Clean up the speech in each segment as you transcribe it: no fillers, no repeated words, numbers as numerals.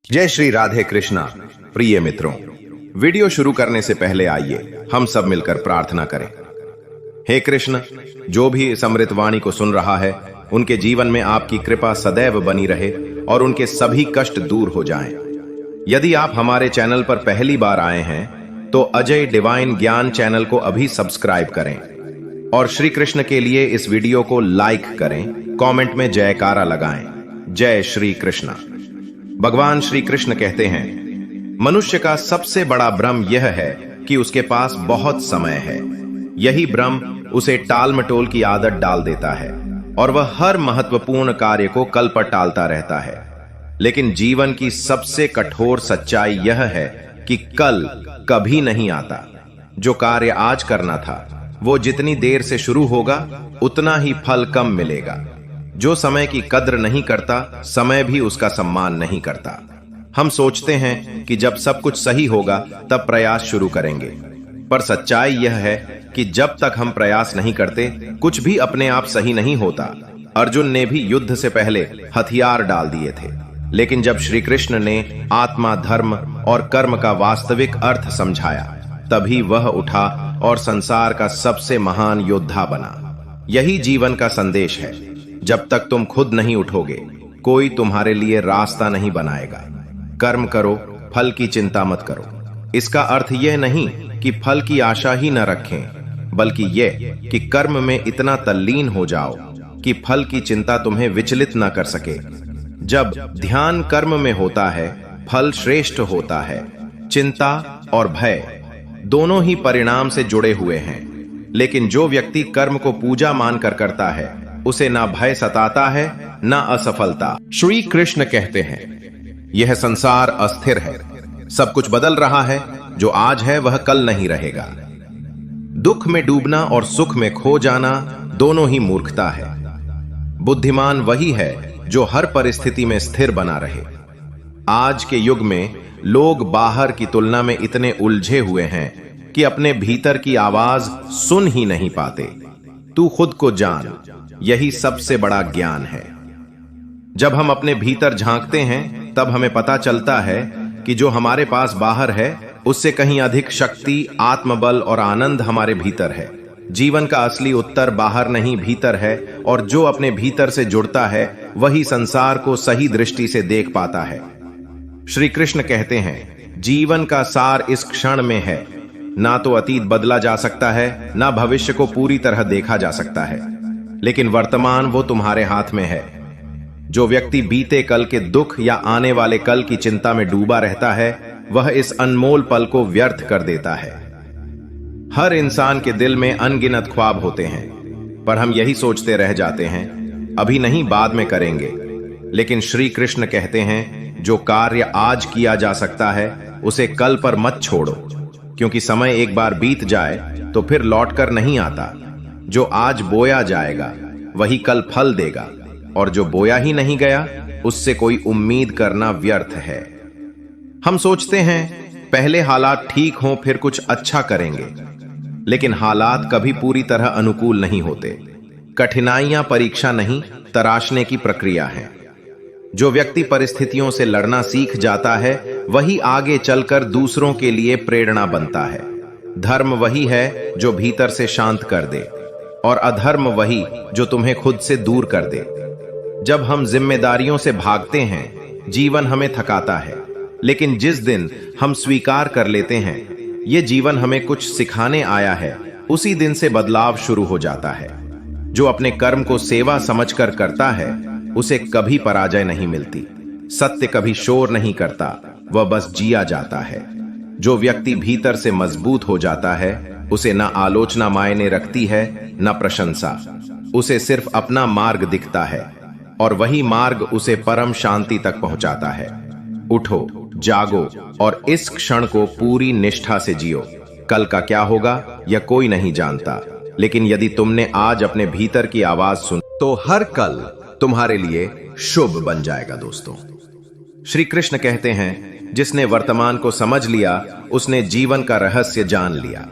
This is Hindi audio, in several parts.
जय श्री राधे कृष्णा। प्रिय मित्रों, वीडियो शुरू करने से पहले आइए हम सब मिलकर प्रार्थना करें। हे कृष्ण, जो भी इस अमृतवाणी को सुन रहा है उनके जीवन में आपकी कृपा सदैव बनी रहे और उनके सभी कष्ट दूर हो जाएं। यदि आप हमारे चैनल पर पहली बार आए हैं तो अजय डिवाइन ज्ञान चैनल को अभी सब्सक्राइब करें और श्री कृष्ण के लिए इस वीडियो को लाइक करें, कमेंट में जयकारा लगाएं। जय श्री कृष्णा। भगवान श्री कृष्ण कहते हैं, मनुष्य का सबसे बड़ा भ्रम यह है कि उसके पास बहुत समय है। यही भ्रम उसे टाल मटोल की आदत डाल देता है और वह हर महत्वपूर्ण कार्य को कल पर टालता रहता है। लेकिन जीवन की सबसे कठोर सच्चाई यह है कि कल कभी नहीं आता। जो कार्य आज करना था वो जितनी देर से शुरू होगा उतना ही फल कम मिलेगा। जो समय की कद्र नहीं करता, समय भी उसका सम्मान नहीं करता। हम सोचते हैं कि जब सब कुछ सही होगा तब प्रयास शुरू करेंगे, पर सच्चाई यह है कि जब तक हम प्रयास नहीं करते कुछ भी अपने आप सही नहीं होता। अर्जुन ने भी युद्ध से पहले हथियार डाल दिए थे, लेकिन जब श्री कृष्ण ने आत्मा, धर्म और कर्म का वास्तविक अर्थ समझाया तभी वह उठा और संसार का सबसे महान योद्धा बना। यही जीवन का संदेश है। जब तक तुम खुद नहीं उठोगे कोई तुम्हारे लिए रास्ता नहीं बनाएगा। कर्म करो, फल की चिंता मत करो। इसका अर्थ यह नहीं कि फल की आशा ही न रखें, बल्कि यह कि कर्म में इतना तल्लीन हो जाओ कि फल की चिंता तुम्हें विचलित न कर सके। जब ध्यान कर्म में होता है फल श्रेष्ठ होता है। चिंता और भय दोनों ही परिणाम से जुड़े हुए हैं, लेकिन जो व्यक्ति कर्म को पूजा मानकर करता है उसे ना भय सताता है ना असफलता। श्री कृष्ण कहते हैं, यह संसार अस्थिर है, सब कुछ बदल रहा है। जो आज है वह कल नहीं रहेगा। दुख में डूबना और सुख में खो जाना दोनों ही मूर्खता है। बुद्धिमान वही है जो हर परिस्थिति में स्थिर बना रहे। आज के युग में लोग बाहर की तुलना में इतने उलझे हुए हैं कि अपने भीतर की आवाज सुन ही नहीं पाते। तू खुद को जान, यही सबसे बड़ा ज्ञान है। जब हम अपने भीतर झांकते हैं तब हमें पता चलता है कि जो हमारे पास बाहर है उससे कहीं अधिक शक्ति, आत्मबल और आनंद हमारे भीतर है। जीवन का असली उत्तर बाहर नहीं भीतर है, और जो अपने भीतर से जुड़ता है वही संसार को सही दृष्टि से देख पाता है। श्री कृष्ण कहते हैं, जीवन का सार इस क्षण में है। ना तो अतीत बदला जा सकता है, ना भविष्य को पूरी तरह देखा जा सकता है, लेकिन वर्तमान वो तुम्हारे हाथ में है। जो व्यक्ति बीते कल के दुख या आने वाले कल की चिंता में डूबा रहता है वह इस अनमोल पल को व्यर्थ कर देता है। हर इंसान के दिल में अनगिनत ख्वाब होते हैं, पर हम यही सोचते रह जाते हैं, अभी नहीं बाद में करेंगे। लेकिन श्री कृष्ण कहते हैं, जो कार्य आज किया जा सकता है उसे कल पर मत छोड़ो, क्योंकि समय एक बार बीत जाए तो फिर लौट कर नहीं आता। जो आज बोया जाएगा वही कल फल देगा, और जो बोया ही नहीं गया उससे कोई उम्मीद करना व्यर्थ है। हम सोचते हैं पहले हालात ठीक हों फिर कुछ अच्छा करेंगे, लेकिन हालात कभी पूरी तरह अनुकूल नहीं होते। कठिनाइयां परीक्षा नहीं, तराशने की प्रक्रिया है। जो व्यक्ति परिस्थितियों से लड़ना सीख जाता है वही आगे चलकर दूसरों के लिए प्रेरणा बनता है। धर्म वही है जो भीतर से शांत कर दे, और अधर्म वही जो तुम्हें खुद से दूर कर दे। जब हम जिम्मेदारियों से भागते हैं जीवन हमें थकाता है, लेकिन जिस दिन हम स्वीकार कर लेते हैं ये जीवन हमें कुछ सिखाने आया है, उसी दिन से बदलाव शुरू हो जाता है। जो अपने कर्म को सेवा समझकर करता है उसे कभी पराजय नहीं मिलती। सत्य कभी शोर नहीं करता, वह बस जिया जाता है। जो व्यक्ति भीतर से मजबूत हो जाता है उसे न आलोचना मायने रखती है न प्रशंसा। उसे सिर्फ अपना मार्ग दिखता है, और वही मार्ग उसे परम शांति तक पहुंचाता है। उठो, जागो और इस क्षण को पूरी निष्ठा से जियो। कल का क्या होगा यह कोई नहीं जानता, लेकिन यदि तुमने आज अपने भीतर की आवाज सुन तो हर कल तुम्हारे लिए शुभ बन जाएगा। दोस्तों, श्री कृष्ण कहते हैं, जिसने वर्तमान को समझ लिया उसने जीवन का रहस्य जान लिया।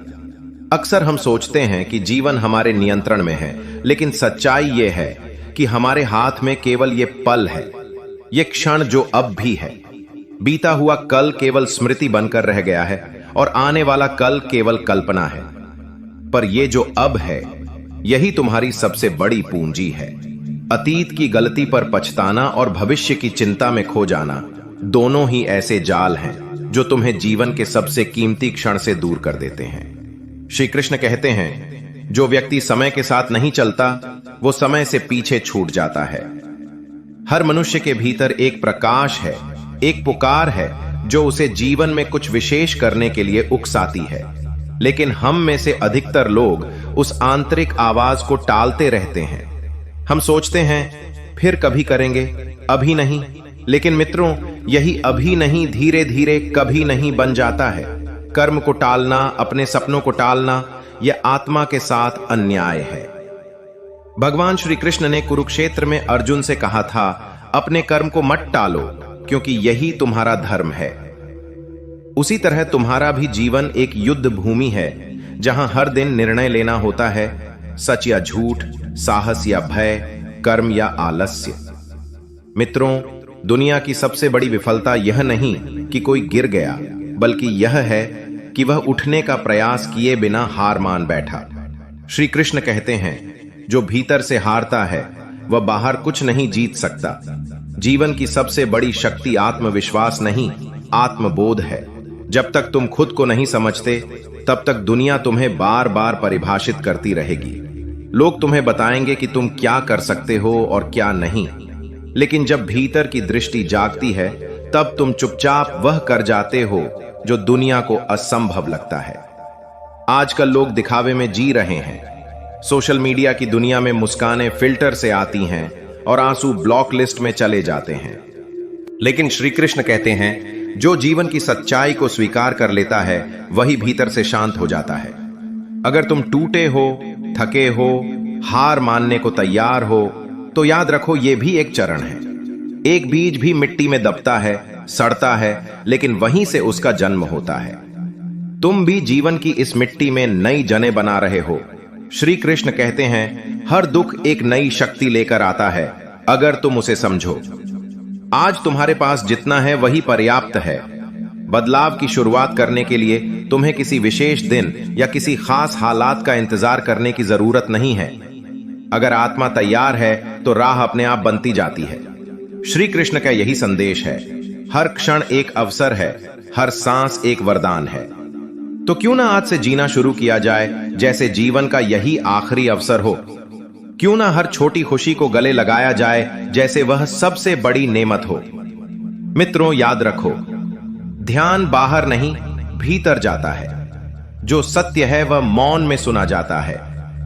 अक्सर हम सोचते हैं कि जीवन हमारे नियंत्रण में है, लेकिन सच्चाई यह है कि हमारे हाथ में केवल ये पल है, ये क्षण जो अब भी है। बीता हुआ कल केवल स्मृति बनकर रह गया है और आने वाला कल केवल कल्पना है। पर ये जो अब है, यही तुम्हारी सबसे बड़ी पूंजी है। अतीत की गलती पर पछताना और भविष्य की चिंता में खो जाना, दोनों ही ऐसे जाल हैं जो तुम्हें जीवन के सबसे कीमती क्षण से दूर कर देते हैं। श्री कृष्ण कहते हैं, जो व्यक्ति समय के साथ नहीं चलता, वो समय से पीछे छूट जाता है। हर मनुष्य के भीतर एक प्रकाश है, एक पुकार है जो उसे जीवन में कुछ विशेष करने के लिए उकसाती है। लेकिन हम में से अधिकतर लोग उस आंतरिक आवाज को टालते रहते हैं। हम सोचते हैं फिर कभी करेंगे, अभी नहीं। लेकिन मित्रों, यही अभी नहीं धीरे धीरे कभी नहीं बन जाता है। कर्म को टालना, अपने सपनों को टालना, यह आत्मा के साथ अन्याय है। भगवान श्री कृष्ण ने कुरुक्षेत्र में अर्जुन से कहा था, अपने कर्म को मत टालो, क्योंकि यही तुम्हारा धर्म है। उसी तरह तुम्हारा भी जीवन एक युद्ध भूमि है, जहां हर दिन निर्णय लेना होता है, सच या झूठ, साहस या भय, कर्म या आलस्य। मित्रों, दुनिया की सबसे बड़ी विफलता यह नहीं कि कोई गिर गया, बल्कि यह है कि वह उठने का प्रयास किए बिना हार मान बैठा। श्री कृष्ण कहते हैं, जो भीतर से हारता है वह बाहर कुछ नहीं जीत सकता। जीवन की सबसे बड़ी शक्ति आत्मविश्वास नहीं, आत्मबोध है। जब तक तुम खुद को नहीं समझते, तब तक दुनिया तुम्हें बार बार परिभाषित करती रहेगी। लोग तुम्हें बताएंगे कि तुम क्या कर सकते हो और क्या नहीं। लेकिन जब भीतर की दृष्टि जागती है, तब तुम चुपचाप वह कर जाते हो जो दुनिया को असंभव लगता है। आजकल लोग दिखावे में जी रहे हैं। सोशल मीडिया की दुनिया में मुस्कानें फिल्टर से आती हैं और आंसू ब्लॉक लिस्ट में चले जाते हैं। लेकिन श्री कृष्ण कहते हैं, जो जीवन की सच्चाई को स्वीकार कर लेता है, वही भीतर से शांत हो जाता है। अगर तुम टूटे हो, थके हो, हार मानने को तैयार हो, तो याद रखो, यह भी एक चरण है। एक बीज भी मिट्टी में दबता है, सड़ता है, लेकिन वहीं से उसका जन्म होता है। तुम भी जीवन की इस मिट्टी में नई जनें बना रहे हो। श्री कृष्ण कहते हैं, हर दुख एक नई शक्ति लेकर आता है, अगर तुम उसे समझो। आज तुम्हारे पास जितना है वही पर्याप्त है। बदलाव की शुरुआत करने के लिए तुम्हें किसी विशेष दिन या किसी खास हालात का इंतजार करने की जरूरत नहीं है। अगर आत्मा तैयार है तो राह अपने आप बनती जाती है। श्री कृष्ण का यही संदेश है, हर क्षण एक अवसर है, हर सांस एक वरदान है। तो क्यों ना आज से जीना शुरू किया जाए जैसे जीवन का यही आखिरी अवसर हो। क्यों ना हर छोटी खुशी को गले लगाया जाए जैसे वह सबसे बड़ी नेमत हो। मित्रों, याद रखो, ध्यान बाहर नहीं, भीतर जाता है। जो सत्य है वह मौन में सुना जाता है,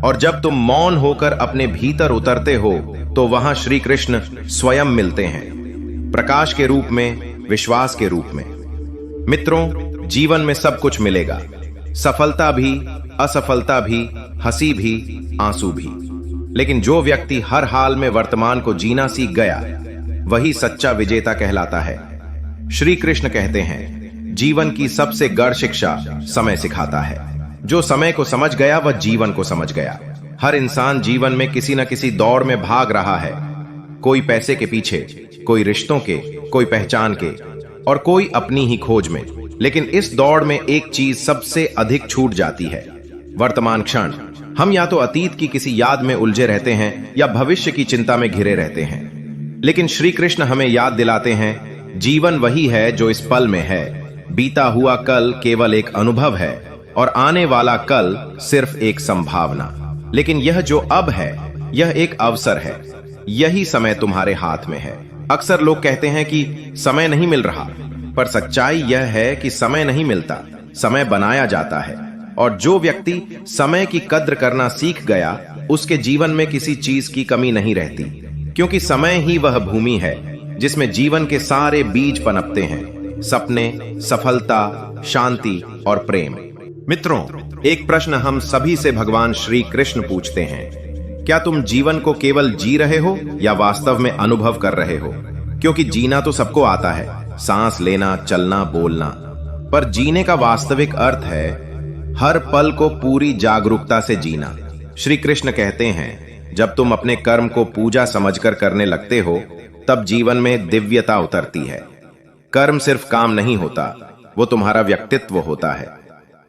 और जब तुम मौन होकर अपने भीतर उतरते हो, तो वहां श्री कृष्ण स्वयं मिलते हैं, प्रकाश के रूप में, विश्वास के रूप में। मित्रों, जीवन में सब कुछ मिलेगा, सफलता भी, असफलता भी, हंसी भी, आंसू भी। लेकिन जो व्यक्ति हर हाल में वर्तमान को जीना सीख गया, वही सच्चा विजेता कहलाता है। श्री कृष्ण कहते हैं, जीवन की सबसे गढ़ शिक्षा समय सिखाता है। जो समय को समझ गया वह जीवन को समझ गया। हर इंसान जीवन में किसी न किसी दौड़ में भाग रहा है। कोई पैसे के पीछे, कोई रिश्तों के, कोई पहचान के, और कोई अपनी ही खोज में। लेकिन इस दौड़ में एक चीज सबसे अधिक छूट जाती है, वर्तमान क्षण। हम या तो अतीत की किसी याद में उलझे रहते हैं या भविष्य की चिंता में घिरे रहते हैं। लेकिन श्री कृष्ण हमें याद दिलाते हैं, जीवन वही है जो इस पल में है। बीता हुआ कल केवल एक अनुभव है और आने वाला कल सिर्फ एक संभावना। लेकिन यह जो अब है, यह एक अवसर है। यही समय तुम्हारे हाथ में है। अक्सर लोग कहते हैं कि समय नहीं मिल रहा, पर सच्चाई यह है कि समय नहीं मिलता, समय बनाया जाता है। और जो व्यक्ति समय की कद्र करना सीख गया, उसके जीवन में किसी चीज की कमी नहीं रहती, क्योंकि समय ही वह भूमि है जिसमें जीवन के सारे बीज पनपते हैं, सपने, सफलता, शांति और प्रेम। मित्रों, एक प्रश्न हम सभी से भगवान श्री कृष्ण पूछते हैं, क्या तुम जीवन को केवल जी रहे हो या वास्तव में अनुभव कर रहे हो? क्योंकि जीना तो सबको आता है, सांस लेना, चलना, बोलना, पर जीने का वास्तविक अर्थ है हर पल को पूरी जागरूकता से जीना। श्री कृष्ण कहते हैं, जब तुम अपने कर्म को पूजा समझकर करने लगते हो, तब जीवन में दिव्यता उतरती है। कर्म सिर्फ काम नहीं होता, वो तुम्हारा व्यक्तित्व होता है।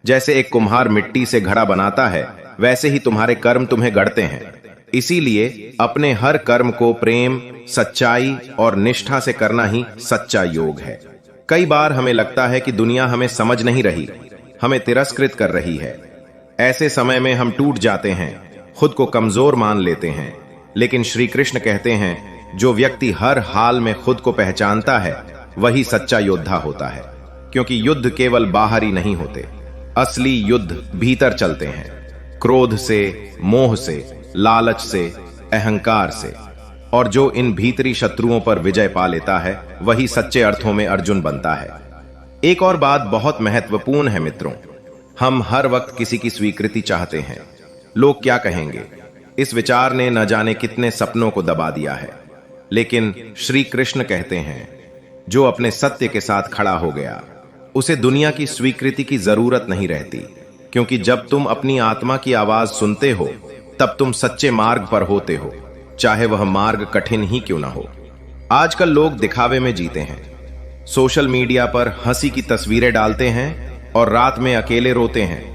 जैसे एक कुम्हार मिट्टी से घड़ा बनाता है, वैसे ही तुम्हारे कर्म तुम्हें गढ़ते हैं। इसीलिए अपने हर कर्म को प्रेम, सच्चाई और निष्ठा से करना ही सच्चा योग है। कई बार हमें लगता है कि दुनिया हमें समझ नहीं रही, हमें तिरस्कृत कर रही है। ऐसे समय में हम टूट जाते हैं, खुद को कमजोर मान लेते हैं। लेकिन श्री कृष्ण कहते हैं, जो व्यक्ति हर हाल में खुद को पहचानता है वही सच्चा योद्धा होता है। क्योंकि युद्ध केवल बाहरी नहीं होते, असली युद्ध भीतर चलते हैं। क्रोध से, मोह से, लालच से, अहंकार से। और जो इन भीतरी शत्रुओं पर विजय पा लेता है वही सच्चे अर्थों में अर्जुन बनता है। एक और बात बहुत महत्वपूर्ण है मित्रों, हम हर वक्त किसी की स्वीकृति चाहते हैं। लोग क्या कहेंगे, इस विचार ने न जाने कितने सपनों को दबा दिया है। लेकिन श्री कृष्ण कहते हैं, जो अपने सत्य के साथ खड़ा हो गया उसे दुनिया की स्वीकृति की जरूरत नहीं रहती। क्योंकि जब तुम अपनी आत्मा की आवाज सुनते हो तब तुम सच्चे मार्ग पर होते हो, चाहे वह मार्ग कठिन ही क्यों ना हो। आजकल लोग दिखावे में जीते हैं, सोशल मीडिया पर हंसी की तस्वीरें डालते हैं और रात में अकेले रोते हैं।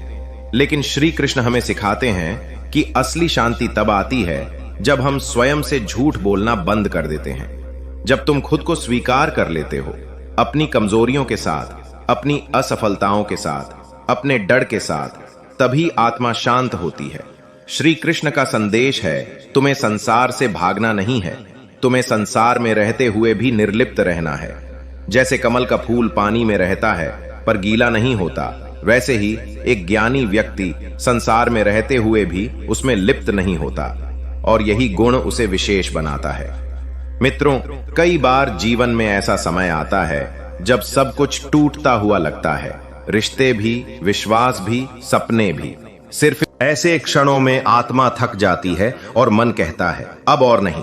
लेकिन श्री कृष्ण हमें सिखाते हैं कि असली शांति तब आती है जब हम स्वयं से झूठ बोलना बंद कर देते हैं। जब तुम खुद को स्वीकार कर लेते हो, अपनी कमजोरियों के साथ, अपनी असफलताओं के साथ, अपने डर के साथ, तभी आत्मा शांत होती है। श्री कृष्ण का संदेश है, तुम्हें संसार से भागना नहीं है, तुम्हें संसार में रहते हुए भी निर्लिप्त रहना है। जैसे कमल का फूल पानी में रहता है पर गीला नहीं होता, वैसे ही एक ज्ञानी व्यक्ति संसार में रहते हुए भी उसमें लिप्त नहीं होता, और यही गुण उसे विशेष बनाता है। मित्रों, कई बार जीवन में ऐसा समय आता है जब सब कुछ टूटता हुआ लगता है, रिश्ते भी, विश्वास भी, सपने भी। सिर्फ ऐसे क्षणों में आत्मा थक जाती है और मन कहता है अब और नहीं।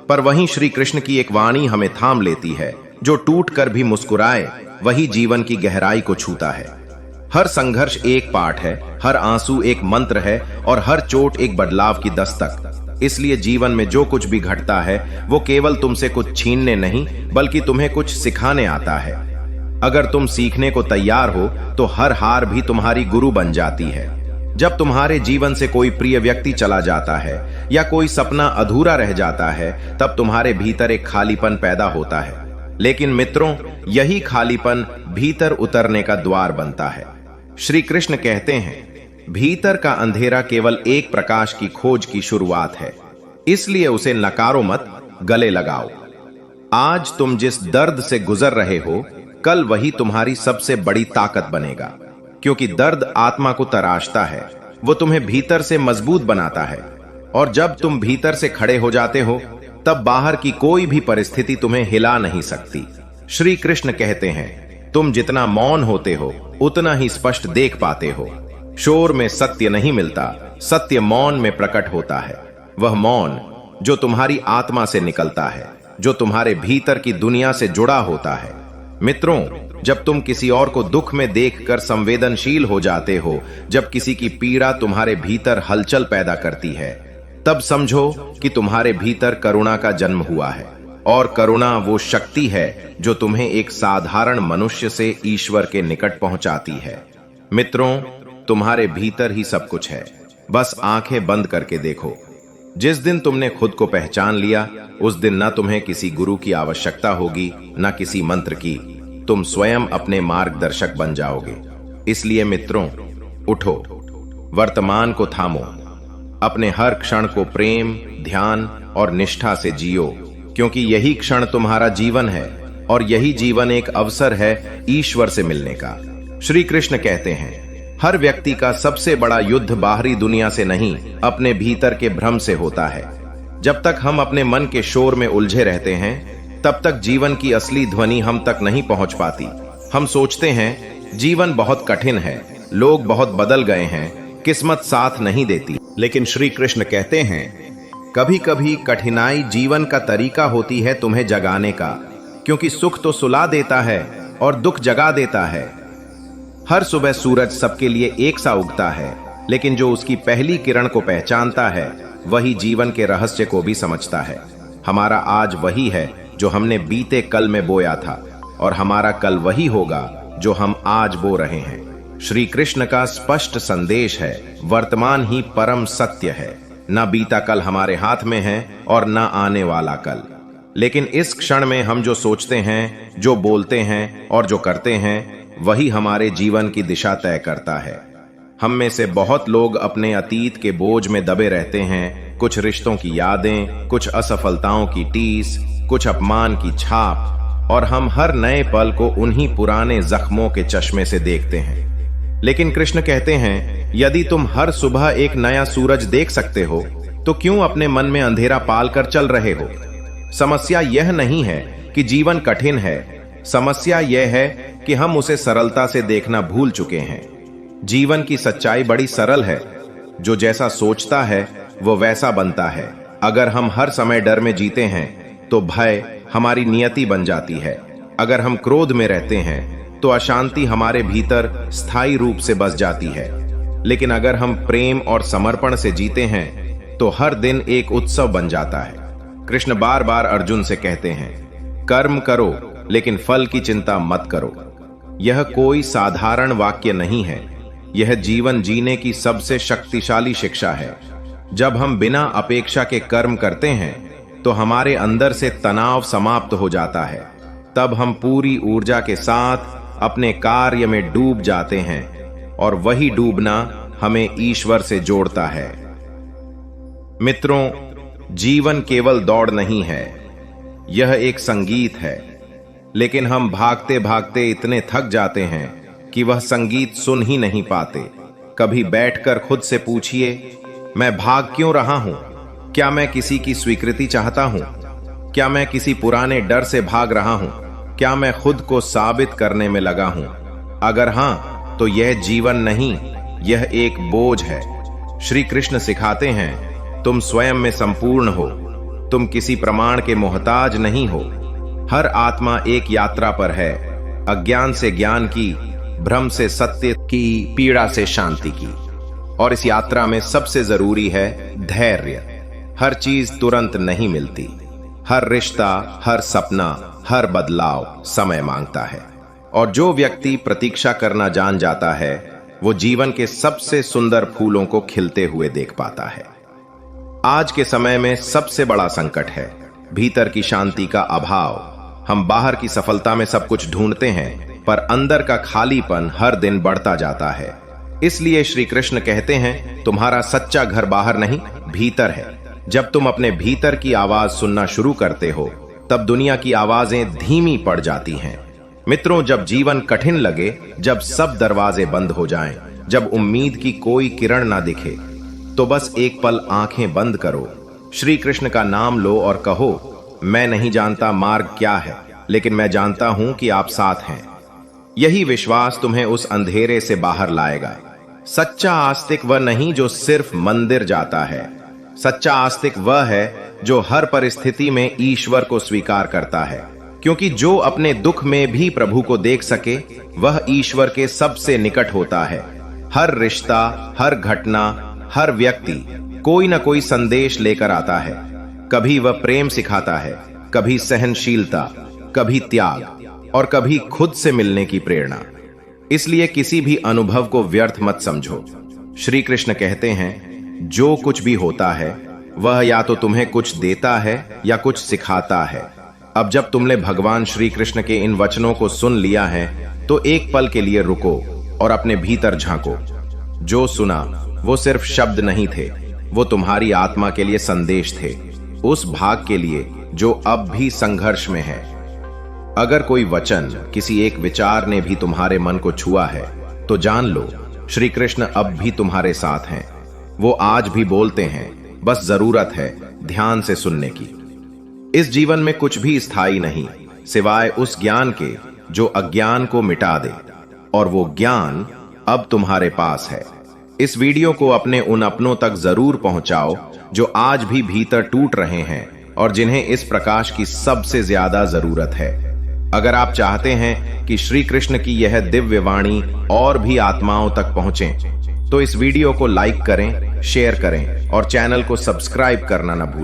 पर वहीं श्री कृष्ण की एक वाणी हमें थाम लेती है, जो टूट कर भी मुस्कुराए वही जीवन की गहराई को छूता है। हर संघर्ष एक पाठ है, हर आंसू एक मंत्र है और हर चोट एक बदलाव की दस्तक। इसलिए जीवन में जो कुछ भी घटता है वो केवल तुमसे कुछ छीनने नहीं बल्कि तुम्हें कुछ सिखाने आता है। अगर तुम सीखने को तैयार हो तो हर हार भी तुम्हारी गुरु बन जाती है। जब तुम्हारे जीवन से कोई प्रिय व्यक्ति चला जाता है या कोई सपना अधूरा रह जाता है, तब तुम्हारे भीतर एक खालीपन पैदा होता है। लेकिन मित्रों, यही खालीपन भीतर उतरने का द्वार बनता है। श्री कृष्ण कहते हैं, भीतर का अंधेरा केवल एक प्रकाश की खोज की शुरुआत है, इसलिए उसे नकारो मत, गले लगाओ। आज तुम जिस दर्द से गुजर रहे हो, कल वही तुम्हारी सबसे बड़ी ताकत बनेगा। क्योंकि दर्द आत्मा को तराशता है, वो तुम्हें भीतर से मजबूत बनाता है। और जब तुम भीतर से खड़े हो जाते हो, तब बाहर की कोई भी परिस्थिति तुम्हें हिला नहीं सकती। श्री कृष्ण कहते हैं, तुम जितना मौन होते हो उतना ही स्पष्ट देख पाते हो। शोर में सत्य नहीं मिलता, सत्य मौन में प्रकट होता है। वह मौन जो तुम्हारी आत्मा से निकलता है, जो तुम्हारे भीतर की दुनिया से जुड़ा होता है। मित्रों, जब तुम किसी और को दुख में देखकर संवेदनशील हो जाते हो, जब किसी की पीड़ा तुम्हारे भीतर हलचल पैदा करती है, तब समझो कि तुम्हारे भीतर करुणा का जन्म हुआ है। और करुणा वो शक्ति है जो तुम्हें एक साधारण मनुष्य से ईश्वर के निकट पहुंचाती है। मित्रों, तुम्हारे भीतर ही सब कुछ है, बस आंखें बंद करके देखो। जिस दिन तुमने खुद को पहचान लिया, उस दिन न तुम्हें किसी गुरु की आवश्यकता होगी, न किसी मंत्र की। तुम स्वयं अपने मार्गदर्शक बन जाओगे। इसलिए मित्रों, उठो, वर्तमान को थामो, अपने हर क्षण को प्रेम, ध्यान और निष्ठा से जियो। क्योंकि यही क्षण तुम्हारा जीवन है और यही जीवन एक अवसर है ईश्वर से मिलने का। श्री कृष्ण कहते हैं, हर व्यक्ति का सबसे बड़ा युद्ध बाहरी दुनिया से नहीं, अपने भीतर के भ्रम से होता है। जब तक हम अपने मन के शोर में उलझे रहते हैं, तब तक जीवन की असली ध्वनि हम तक नहीं पहुंच पाती। हम सोचते हैं जीवन बहुत कठिन है, लोग बहुत बदल गए हैं, किस्मत साथ नहीं देती। लेकिन श्री कृष्ण कहते हैं, कभी कभी कठिनाई जीवन का तरीका होती है तुम्हें जगाने का। क्योंकि सुख तो सुला देता है और दुख जगा देता है। हर सुबह सूरज सबके लिए एक सा उगता है, लेकिन जो उसकी पहली किरण को पहचानता है वही जीवन के रहस्य को भी समझता है। हमारा आज वही है जो हमने बीते कल में बोया था, और हमारा कल वही होगा जो हम आज बो रहे हैं। श्री कृष्ण का स्पष्ट संदेश है, वर्तमान ही परम सत्य है। न बीता कल हमारे हाथ में है और न आने वाला कल, लेकिन इस क्षण में हम जो सोचते हैं, जो बोलते हैं और जो करते हैं, वही हमारे जीवन की दिशा तय करता है। हम में से बहुत लोग अपने अतीत के बोझ में दबे रहते हैं, कुछ रिश्तों की यादें, कुछ असफलताओं की टीस, कुछ अपमान की छाप, और हम हर नए पल को उन्हीं पुराने जख्मों के चश्मे से देखते हैं। लेकिन कृष्ण कहते हैं, यदि तुम हर सुबह एक नया सूरज देख सकते हो तो क्यों अपने मन में अंधेरा पाल कर चल रहे हो? समस्या यह नहीं है कि जीवन कठिन है, समस्या यह है कि हम उसे सरलता से देखना भूल चुके हैं। जीवन की सच्चाई बड़ी सरल है, जो जैसा सोचता है वो वैसा बनता है। अगर हम हर समय डर में जीते हैं तो भय हमारी नियति बन जाती है। अगर हम क्रोध में रहते हैं तो अशांति हमारे भीतर स्थायी रूप से बस जाती है। लेकिन अगर हम प्रेम और समर्पण से जीते हैं तो हर दिन एक उत्सव बन जाता है। कृष्ण बार बार अर्जुन से कहते हैं, कर्म करो लेकिन फल की चिंता मत करो। यह कोई साधारण वाक्य नहीं है, यह जीवन जीने की सबसे शक्तिशाली शिक्षा है। जब हम बिना अपेक्षा के कर्म करते हैं तो हमारे अंदर से तनाव समाप्त हो जाता है। तब हम पूरी ऊर्जा के साथ अपने कार्य में डूब जाते हैं और वही डूबना हमें ईश्वर से जोड़ता है। मित्रों, जीवन केवल दौड़ नहीं है, यह एक संगीत है। लेकिन हम भागते भागते इतने थक जाते हैं कि वह संगीत सुन ही नहीं पाते। कभी बैठकर खुद से पूछिए, मैं भाग क्यों रहा हूं? क्या मैं किसी की स्वीकृति चाहता हूं? क्या मैं किसी पुराने डर से भाग रहा हूं? क्या मैं खुद को साबित करने में लगा हूं? अगर हां, तो यह जीवन नहीं, यह एक बोझ है। श्री कृष्ण सिखाते हैं, तुम स्वयं में संपूर्ण हो, तुम किसी प्रमाण के मोहताज नहीं हो। हर आत्मा एक यात्रा पर है, अज्ञान से ज्ञान की, भ्रम से सत्य की, पीड़ा से शांति की। और इस यात्रा में सबसे जरूरी है धैर्य। हर चीज तुरंत नहीं मिलती। हर रिश्ता, हर सपना, हर बदलाव समय मांगता है। और जो व्यक्ति प्रतीक्षा करना जान जाता है, वो जीवन के सबसे सुंदर फूलों को खिलते हुए देख पाता है। आज के समय में सबसे बड़ा संकट है भीतर की शांति का अभाव। हम बाहर की सफलता में सब कुछ ढूंढते हैं, पर अंदर का खालीपन हर दिन बढ़ता जाता है। इसलिए श्री कृष्ण कहते हैं, तुम्हारा सच्चा घर बाहर नहीं, भीतर है। जब तुम अपने भीतर की आवाज सुनना शुरू करते हो, तब दुनिया की आवाजें धीमी पड़ जाती हैं। मित्रों, जब जीवन कठिन लगे, जब सब दरवाजे बंद हो जाएं, जब उम्मीद की कोई किरण ना दिखे, तो बस एक पल आंखें बंद करो, श्री कृष्ण का नाम लो और कहो, मैं नहीं जानता मार्ग क्या है, लेकिन मैं जानता हूं कि आप साथ हैं। यही विश्वास तुम्हें उस अंधेरे से बाहर लाएगा। सच्चा आस्तिक वह नहीं जो सिर्फ मंदिर जाता है, सच्चा आस्तिक वह है जो हर परिस्थिति में ईश्वर को स्वीकार करता है। क्योंकि जो अपने दुख में भी प्रभु को देख सके, वह ईश्वर के सबसे निकट होता है। हर रिश्ता, हर घटना, हर व्यक्ति कोई ना कोई संदेश लेकर आता है। कभी वह प्रेम सिखाता है, कभी सहनशीलता, कभी त्याग और कभी खुद से मिलने की प्रेरणा। इसलिए किसी भी अनुभव को व्यर्थ मत समझो। श्री कृष्ण कहते हैं, जो कुछ भी होता है वह या तो तुम्हें कुछ देता है या कुछ सिखाता है। अब जब तुमने भगवान श्री कृष्ण के इन वचनों को सुन लिया है, तो एक पल के लिए रुको और अपने भीतर झांको। जो सुना वो सिर्फ शब्द नहीं थे, वो तुम्हारी आत्मा के लिए संदेश थे, उस भाग के लिए जो अब भी संघर्ष में है। अगर कोई वचन, किसी एक विचार ने भी तुम्हारे मन को छुआ है, तो जान लो श्री कृष्ण अब भी तुम्हारे साथ हैं। वो आज भी बोलते हैं, बस जरूरत है ध्यान से सुनने की। इस जीवन में कुछ भी स्थायी नहीं, सिवाय उस ज्ञान के जो अज्ञान को मिटा दे, और वो ज्ञान अब तुम्हारे पास है। इस वीडियो को अपने उन अपनों तक जरूर पहुंचाओ जो आज भी भीतर टूट रहे हैं और जिन्हें इस प्रकाश की सबसे ज्यादा जरूरत है। अगर आप चाहते हैं कि श्री कृष्ण की यह दिव्य वाणी और भी आत्माओं तक पहुंचे, तो इस वीडियो को लाइक करें, शेयर करें और चैनल को सब्सक्राइब करना न भूलें।